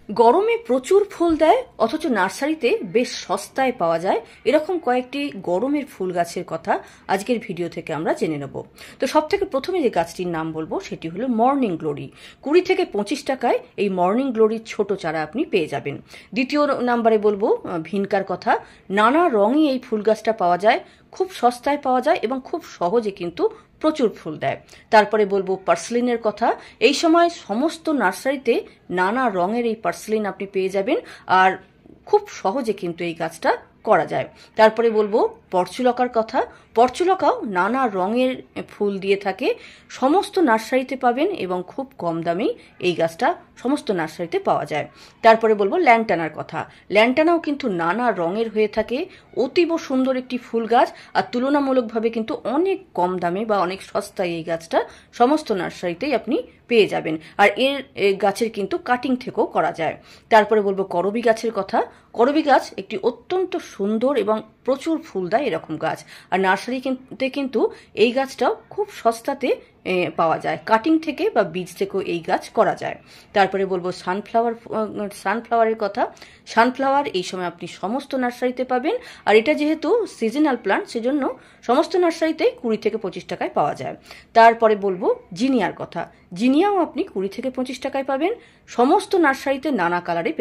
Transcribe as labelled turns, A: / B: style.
A: গরমে প্রচুর ফুল দেয় অথচ নার্সারিতে বেশ সস্তায় পাওয়া যায় এরকম কয়েকটি গরমের ফুল গাছের কথা আজকের ভিডিও থেকে আমরা জেনে নেব। তো সব থেকে প্রথমে যে গাছটির নাম বলবো সেটি হলো মর্নিং গ্লোরি। 20 থেকে 25 টাকায় এই মর্নিং গ্লোরির ছোট চারা আপনি পেয়ে যাবেন। দ্বিতীয় নাম্বারে বলবো ভিনকার কথা। নানা রঙে এই ফুল গাছটা পাওয়া যায়, খুব সস্তায় পাওয়া যায় এবং খুব সহজে কিন্তু প্রচুর ফুল দেয়। তারপরে বলবো পার্সলিনের কথা। এই সময় সমস্ত নার্সারিতে নানা রঙের এই পার্সলিন আপনি পেয়ে যাবেন আর খুব সহজে কিন্তু এই গাছটা করা যায়। তারপরে বলবো পরচুলকার কথা। পরচুলকাও নানা রঙের ফুল দিয়ে থাকে, সমস্ত নার্সারিতে পাবেন এবং খুব কম দামেই এই গাছটা সমস্ত নার্সারিতে পাওয়া যায়। তারপরে বলবো ল্যান্টানার কথা। ল্যান্টানাও কিন্তু নানা রঙের হয়ে থাকে, অতীব সুন্দর একটি ফুল গাছ আর তুলনামূলকভাবে কিন্তু অনেক কম দামে বা অনেক সস্তায় এই গাছটা সমস্ত নার্সারিতেই আপনি পেয়ে যাবেন। আর এর গাছের কিন্তু কাটিং থেকেও করা যায়। তারপরে বলবো করবি গাছের কথা। করবি গাছ একটি অত্যন্ত সুন্দর এবং প্রচুর ফুল দেয় এরকম গাছ, আর নার্সারিতে কিন্তু এই গাছটাও খুব সস্তাতে পাওয়া যায়, কাটিং থেকে বা বীজ থেকেও এই গাছ করা যায়। তারপরে বলবো সানফ্লাওয়ারের কথা। সানফ্লাওয়ার এই সময় আপনি সমস্ত নার্সারিতে পাবেন, আর এটা যেহেতু সিজনাল প্লান্ট সেজন্য সমস্ত নার্সারিতেই 20 থেকে 25 টাকায় পাওয়া যায়। তারপরে বলবো জিনিয়ার কথা। জিনিয়াও আপনি 20 থেকে 25 টাকায় পাবেন, সমস্ত নার্সারিতে নানা কালারে